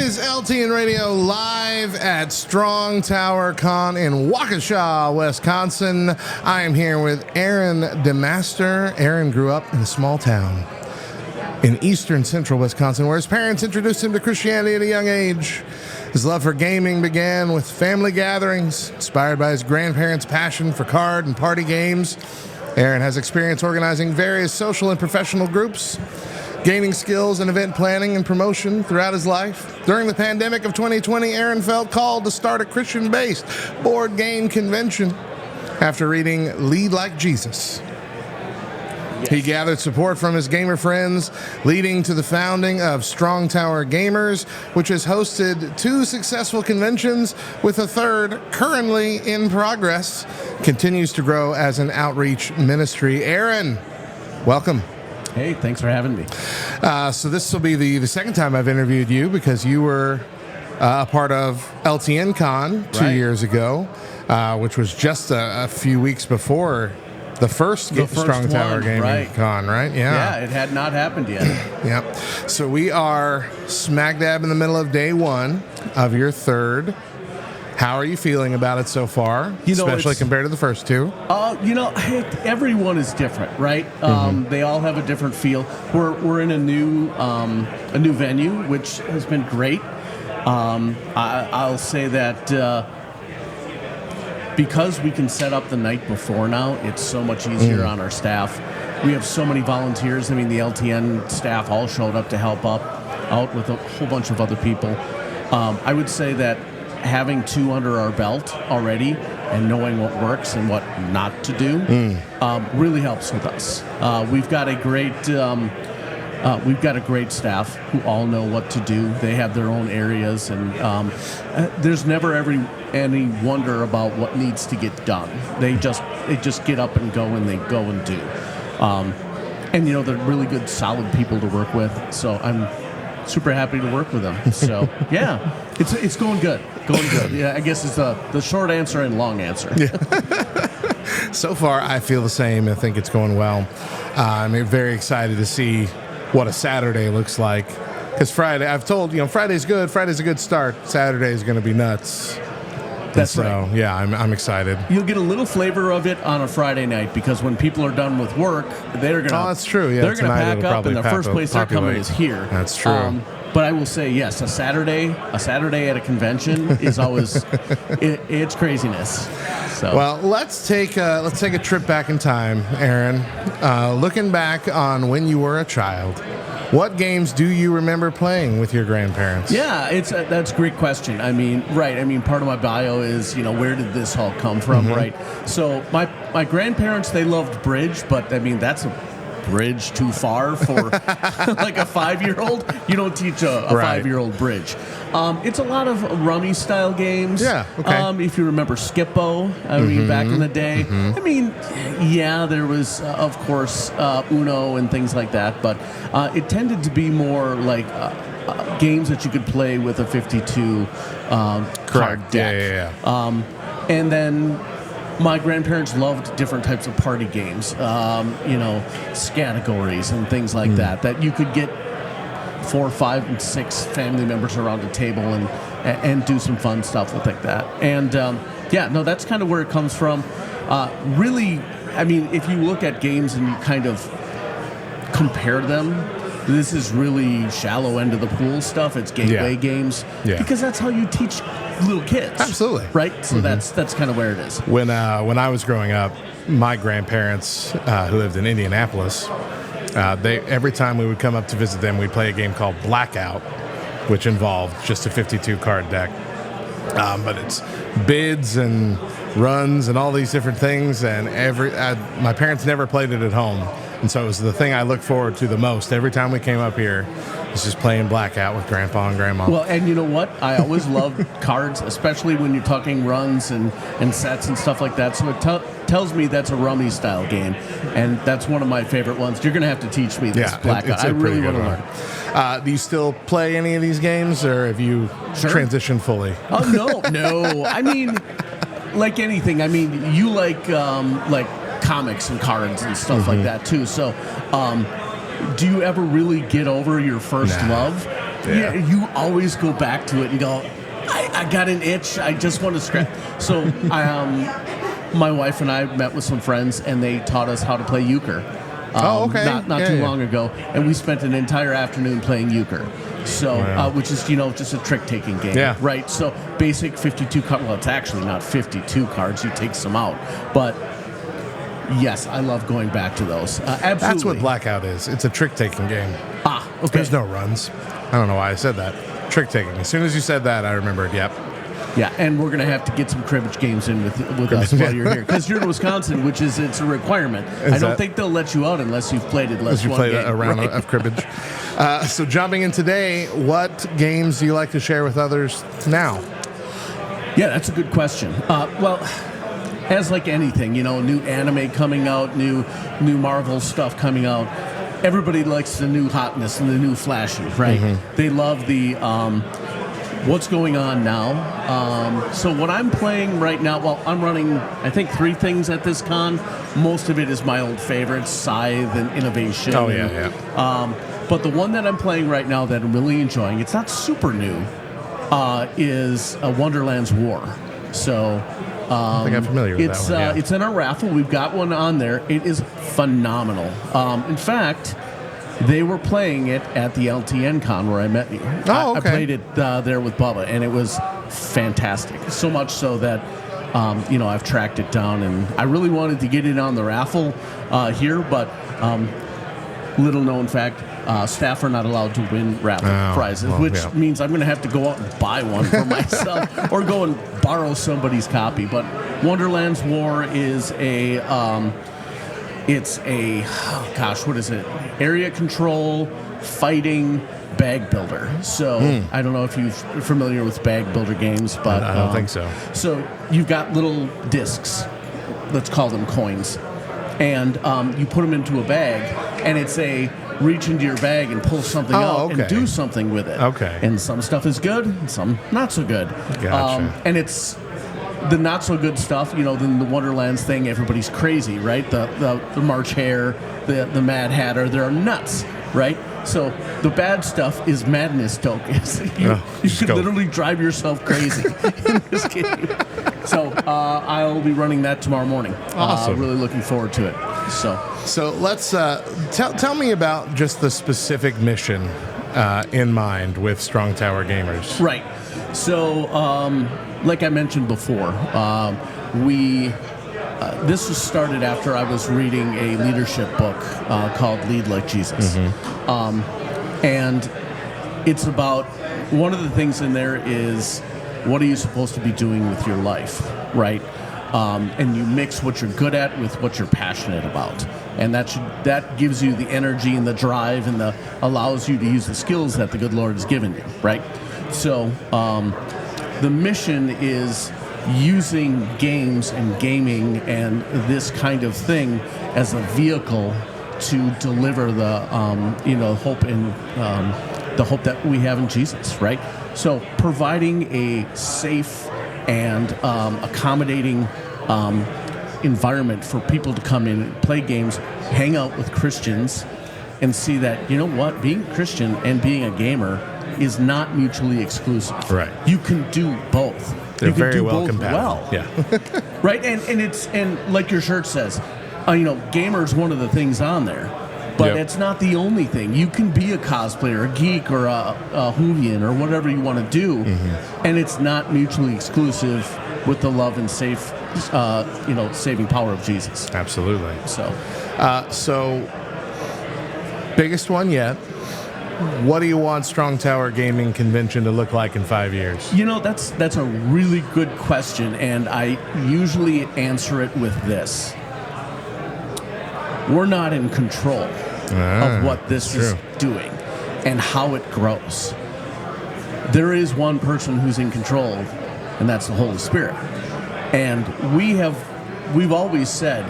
is LTN Radio live at Strong Tower Con in Waukesha, Wisconsin. I am here with Aaron DeMaster. Aaron grew up in a small town in eastern central Wisconsin where his parents introduced him to Christianity at a young age. His love for gaming began with family gatherings, inspired by his grandparents' passion for card and party games. Aaron has experience organizing various social and professional groups, gaining skills in event planning and promotion throughout his life. During the pandemic of 2020, Aaron felt called to start a Christian-based board game convention after reading Lead Like Jesus. Yes. He gathered support from his gamer friends, leading to the founding of Strong Tower Gamers, which has hosted 2 successful conventions, with a third currently in progress. Continues to grow as an outreach ministry. Aaron, welcome. Hey, thanks for having me. So this will be the second time I've interviewed you, because you were a part of LTN Con 2 years ago, which was just a few weeks before the first Strong Tower Gaming Con, right? Yeah, it had not happened yet. Yep. So we are smack dab in the middle of day 1 of your third. How are you feeling about it so far, especially compared to the first 2? Everyone is different, right? They all have a different feel. We're in a new venue, which has been great. I'll say that because we can set up the night before now, it's so much easier on our staff. We have so many volunteers. I mean, the LTN staff all showed up to help out with a whole bunch of other people. I would say that having 2 under our belt already and knowing what works and what not to do really helps with us. We've got a great staff who all know what to do. They have their own areas, and there's never any wonder about what needs to get done. They just get up and go, and they go and do. And they're really good, solid people to work with. So I'm super happy to work with them. So yeah, it's going good. Yeah, I guess it's the short answer and long answer. Yeah. So far, I feel the same. I think it's going well. I'm very excited to see what a Saturday looks like. Because Friday, I've told, Friday's good. Friday's a good start. Saturday's going to be nuts. That's right. Yeah, I'm excited. You'll get a little flavor of it on a Friday night, because when people are done with work, they're going to. Oh, that's true. Yeah, they're going to pack up, and the first place they're coming is here. That's true. But I will say, yes, a Saturday at a convention is always it's craziness. So. Well, let's take a trip back in time, Aaron. Looking back on when you were a child, what games do you remember playing with your grandparents? Yeah, that's a great question. I mean, part of my bio is, where did this all come from, right? So my grandparents, they loved bridge, but I mean, that's a bridge too far for like a 5-year-old. You don't teach a 5-year-old bridge. It's a lot of rummy style games. Yeah. Okay. If you remember Skippo, back in the day. I mean, yeah, there was of course Uno and things like that, but it tended to be more like games that you could play with a 52 card deck. Yeah. And then my grandparents loved different types of party games, categories and things like that you could get 4, 5, and 6 family members around a table and do some fun stuff with like that. And that's kind of where it comes from. Really, I mean, if you look at games and you kind of compare them, this is really shallow end of the pool stuff. It's gateway games, because that's how you teach little kids. Absolutely. Right? So that's kind of where it is. When I was growing up, my grandparents, who lived in Indianapolis, every time we would come up to visit them, we'd play a game called Blackout, which involved just a 52 card deck. But it's bids and runs and all these different things, and my parents never played it at home. And so it was the thing I looked forward to the most. Every time we came up here, it was just playing Blackout with Grandpa and Grandma. Well, and you know what? I always loved cards, especially when you're talking runs and sets and stuff like that. So it tells me that's a rummy style game, and that's one of my favorite ones. You're going to have to teach me this Blackout. I really want to learn. Do you still play any of these games, or have you transitioned fully? Oh, no. I mean, like anything. I mean, you like comics and cards and stuff like that too. So, do you ever really get over your first love? Yeah, you always go back to it and go, I got an itch. I just want to scratch. So my wife and I met with some friends, and they taught us how to play euchre. Okay. Not too long ago, and we spent an entire afternoon playing euchre. So, which is, just a trick-taking game, right? So, basic 52 cards. Well, it's actually not 52 cards. You take some out. But, yes, I love going back to those. Absolutely. That's what Blackout is. It's a trick-taking game. Okay. There's no runs. I don't know why I said that. Trick-taking. As soon as you said that, I remembered, yep. Yeah, and we're going to have to get some cribbage games in with us while you're here. Because you're in Wisconsin, which is it's a requirement. I don't think they'll let you out unless you've played at least one game. A round of cribbage. So jumping in today, what games do you like to share with others now? Yeah, that's a good question. Well, as like anything, new anime coming out, new Marvel stuff coming out, everybody likes the new hotness and the new flashy, right? Mm-hmm. They love the... what's going on now. So what I'm playing right now, well, I'm running, I think, 3 things at this con. Most of it is my old favorites, Scythe and Innovation. Oh, yeah. But the one that I'm playing right now that I'm really enjoying, it's not super new, is Wonderland's War. So... I think I'm familiar with that one, yeah. It's in our raffle. We've got one on there. It is phenomenal. In fact... They were playing it at the LTN con where I met you. Oh, okay. I played it there with Bubba, and it was fantastic. So much so that, I've tracked it down, and I really wanted to get it on the raffle here, but little known fact, staff are not allowed to win raffle prizes, which means I'm going to have to go out and buy one for myself or go and borrow somebody's copy. But Wonderland's War is it's a, what is it? Area control, fighting, bag builder. So I don't know if you're familiar with bag builder games, but I don't think so. So you've got little discs, let's call them coins, and you put them into a bag, and it's a reach into your bag and pull something out and do something with it. Okay. And some stuff is good, and some not so good. Gotcha. And it's the not so good stuff, then the Wonderlands thing, everybody's crazy, right? The March Hare, the Mad Hatter, they're nuts, right? So the bad stuff is madness tokens. You could literally drive yourself crazy in this game. So I'll be running that tomorrow morning. Awesome. Really looking forward to it. So let's tell me about just the specific mission in mind with Strong Tower Gamers. Right. So like I mentioned before, this was started after I was reading a leadership book called Lead Like Jesus. Mm-hmm. And it's about, one of the things in there is, what are you supposed to be doing with your life, right? And you mix what you're good at with what you're passionate about. And that gives you the energy and the drive and allows you to use the skills that the good Lord has given you, right? So the mission is using games and gaming and this kind of thing as a vehicle to deliver the hope in the hope that we have in Jesus, right? So providing a safe and accommodating environment for people to come in, play games, hang out with Christians, and see that, being a Christian and being a gamer is not mutually exclusive. Right. You can do both. They're you can very do well both compatible. well. Yeah. Right? And like your shirt says, gamer's one of the things on there. But it's not the only thing. You can be a cosplayer, a geek, or a Whovian, or whatever you want to do, and it's not mutually exclusive with the love and safe, saving power of Jesus. Absolutely. So, biggest one yet. What do you want Strong Tower Gaming Convention to look like in 5 years? That's a really good question, and I usually answer it with this. We're not in control of what this is doing and how it grows. There is one person who's in control, and that's the Holy Spirit. And we've always said,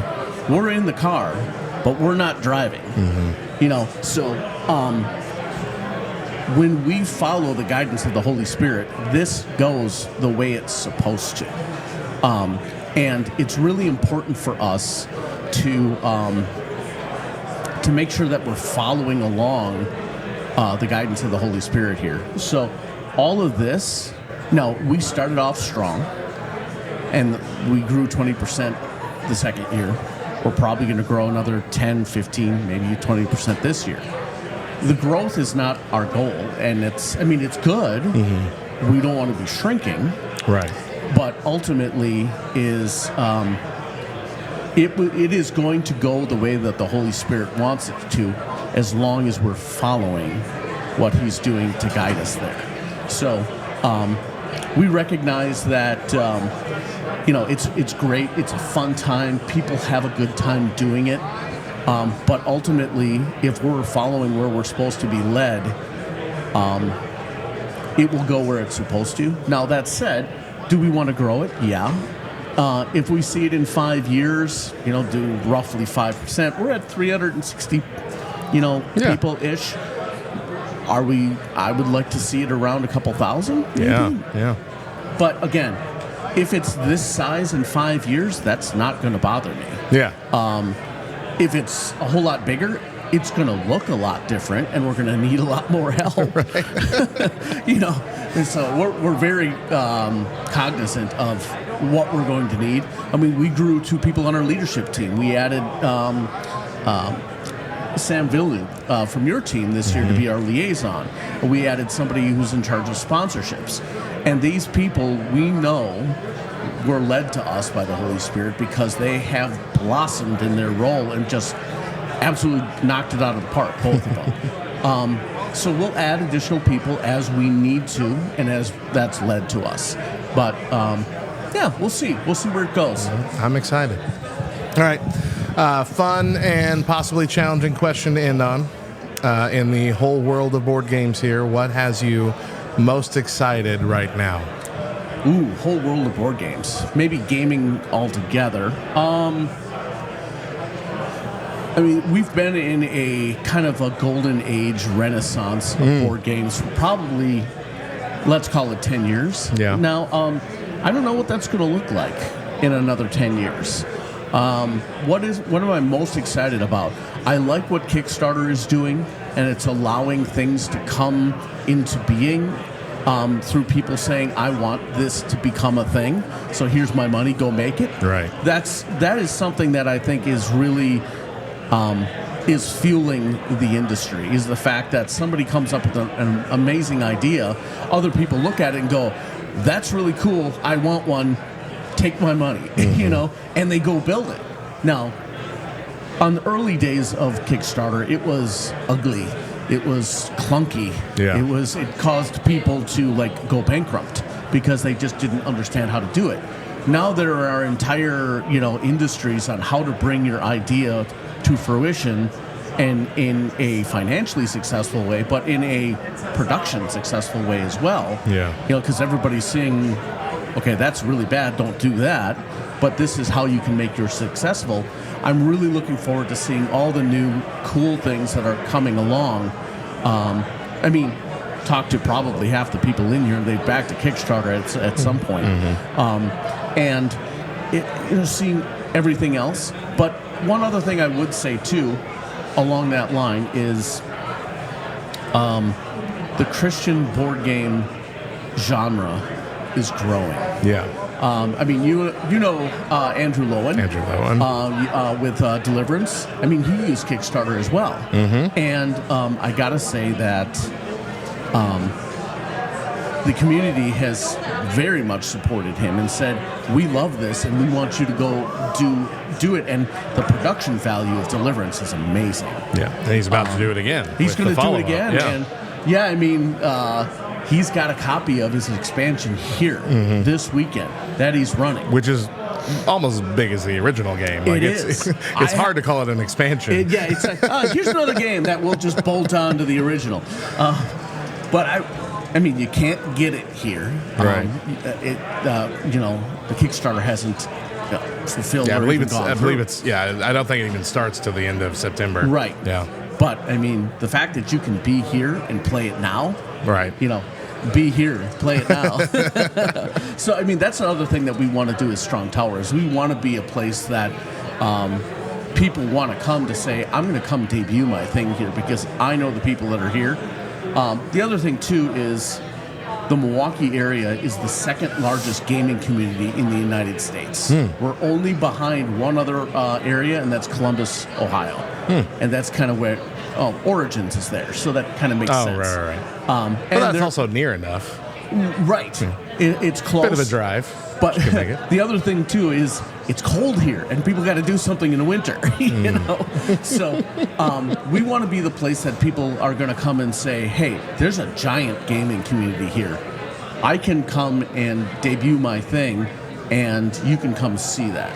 we're in the car, but we're not driving. When we follow the guidance of the Holy Spirit, this goes the way it's supposed to. And it's really important for us to make sure that we're following along the guidance of the Holy Spirit here. So all of this, now we started off strong, and we grew 20% the second year. We're probably going to grow another 10, 15, maybe 20% this year. The growth is not our goal, and it's good. Mm-hmm. We don't want to be shrinking. Right. But ultimately is it is going to go the way that the Holy Spirit wants it to, as long as we're following what He's doing to guide us there. So we recognize that it's great. It's a fun time. People have a good time doing it. But ultimately, if we're following where we're supposed to be led, it will go where it's supposed to. Now, that said, do we want to grow it? Yeah. If we see it in 5 years, do roughly 5%. We're at 360, people-ish. I would like to see it around a couple thousand, maybe. Yeah. But again, if it's this size in 5 years, that's not going to bother me. Yeah. If it's a whole lot bigger, it's going to look a lot different, and we're going to need a lot more help. And so we're very cognizant of what we're going to need. I mean, we grew 2 people on our leadership team. We added Sam Villu from your team this year to be our liaison. We added somebody who's in charge of sponsorships. And these people, we know, were led to us by the Holy Spirit because they have blossomed in their role and just absolutely knocked it out of the park, both of them. So we'll add additional people as we need to and as that's led to us. But, we'll see. We'll see where it goes. I'm excited. All right. Fun and possibly challenging question to end on. In the whole world of board games here, what has you most excited right now? Ooh, whole world of board games. Maybe gaming altogether. We've been in a kind of a golden age renaissance of board games for probably, let's call it 10 years. Yeah. Now, I don't know what that's going to look like in another 10 years. What am I most excited about? I like what Kickstarter is doing, and it's allowing things to come into being through people saying, I want this to become a thing, so here's my money, go make it. Right. That is something that I think is really is fueling the industry, is the fact that somebody comes up with an amazing idea, other people look at it and go, that's really cool, I want one, take my money, and they go build it. Now, on the early days of Kickstarter, it was ugly. It was clunky. Yeah. It caused people to go bankrupt because they just didn't understand how to do it. Now there are entire industries on how to bring your idea to fruition, and in a financially successful way, but in a production successful way as well. Yeah. Because everybody's seeing, okay, that's really bad, don't do that, but this is how you can make yours successful. I'm really looking forward to seeing all the new cool things that are coming along. Talk to probably half the people in here, they've backed a Kickstarter at some point. And seeing everything else. But one other thing I would say too, along that line, is the Christian board game genre is growing. Yeah. Andrew Lowen. Andrew Lowen. With Deliverance. He used Kickstarter as well. And I got to say that the community has very much supported him and said, we love this and we want you to go do it. And the production value of Deliverance is amazing. Yeah, and he's about to do it again. He's going to do it again. Yeah. And he's got a copy of his expansion here this weekend that he's running. Which is almost as big as the original game. It's hard to call it an expansion. It's like, here's another game that will just bolt on to the original. But you can't get it here. Right. The Kickstarter hasn't fulfilled. Yeah, I believe it's. Yeah, I don't think it even starts till the end of September. Right. Yeah. But the fact that you can be here and play it now. Right. Be here, play it now. So that's another thing that we want to do as Strong Tower, is we want to be a place that people want to come to say, I'm going to come debut my thing here because I know the people that are here The other thing, too, is the Milwaukee area is the second largest gaming community in the United States. We're only behind one other area, and that's Columbus, Ohio. And that's kind of where Origins is there, so that kind of makes sense. Right. And But that's also near enough. Right. It's close. Bit of a drive. But the other thing, too, is it's cold here, and people got to do something in the winter, you know? So we want to be the place that people are going to come and say, hey, there's a giant gaming community here. I can come and debut my thing, and you can come see that.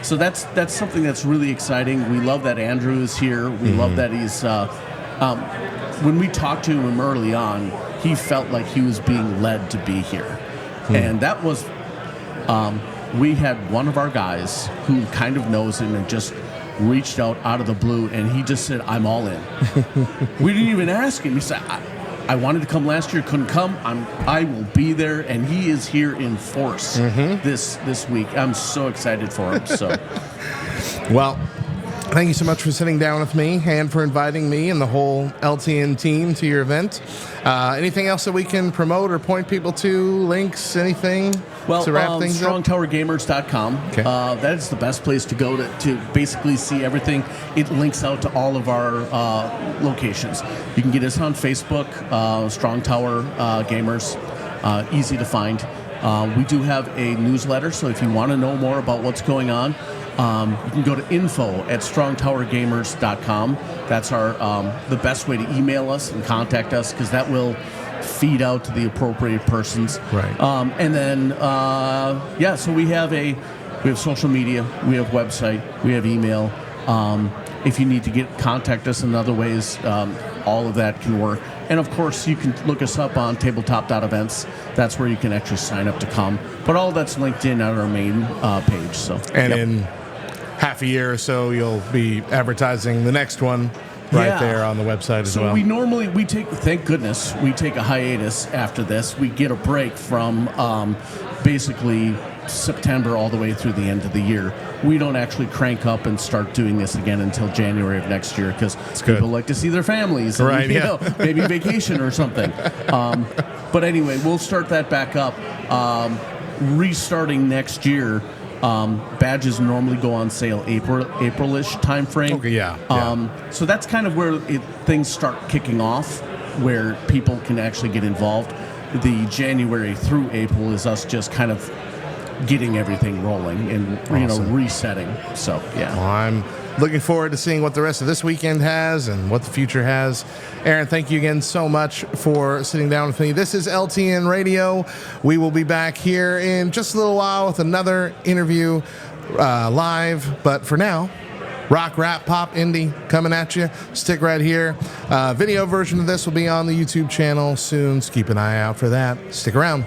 So that's something that's really exciting. We love that Andrew is here. We love that he's when we talked to him early on, he felt like he was being led to be here. And that was, we had one of our guys who kind of knows him and just reached out of the blue, and he just said, I'm all in. We didn't even ask him. He said, I wanted to come last year, couldn't come. I will be there, and he is here in force this week. I'm so excited for him. So, well, thank you so much for sitting down with me and for inviting me and the whole LTN team to your event. Anything else that we can promote or point people to? Links, anything to wrap things up? StrongTowerGamers.com. Okay. That is the best place to go to basically see everything. It links out to all of our locations. You can get us on Facebook, Strong Tower Gamers. Easy to find. We do have a newsletter, so if you want to know more about what's going on, you can go to info@strongtowergamers.com. That's the best way to email us and contact us, because that will feed out to the appropriate persons. Right. And then, so we have social media, we have website, we have email. If you need to contact us in other ways, all of that can work. And of course, you can look us up on tabletop.events. That's where you can actually sign up to come. But all that's linked in on our main page. So, in half a year or so, you'll be advertising the next one there on the website as well. So we take, thank goodness, we take a hiatus after this. We get a break from basically September all the way through the end of the year. We don't actually crank up and start doing this again until January of next year, because people like to see their families and, you know, maybe vacation or something. But anyway, we'll start that back up. Restarting next year. Badges normally go on sale April-ish time frame. Okay, so that's kind of where things start kicking off, where people can actually get involved. The January through April is us just kind of getting everything rolling and resetting. So well, I'm looking forward to seeing what the rest of this weekend has and what the future has. Aaron, thank you again so much for sitting down with me. This is LTN Radio. We will be back here in just a little while with another interview live. But for now, rock, rap, pop, indie coming at you. Stick right here. Video version of this will be on the YouTube channel soon, so keep an eye out for that. Stick around.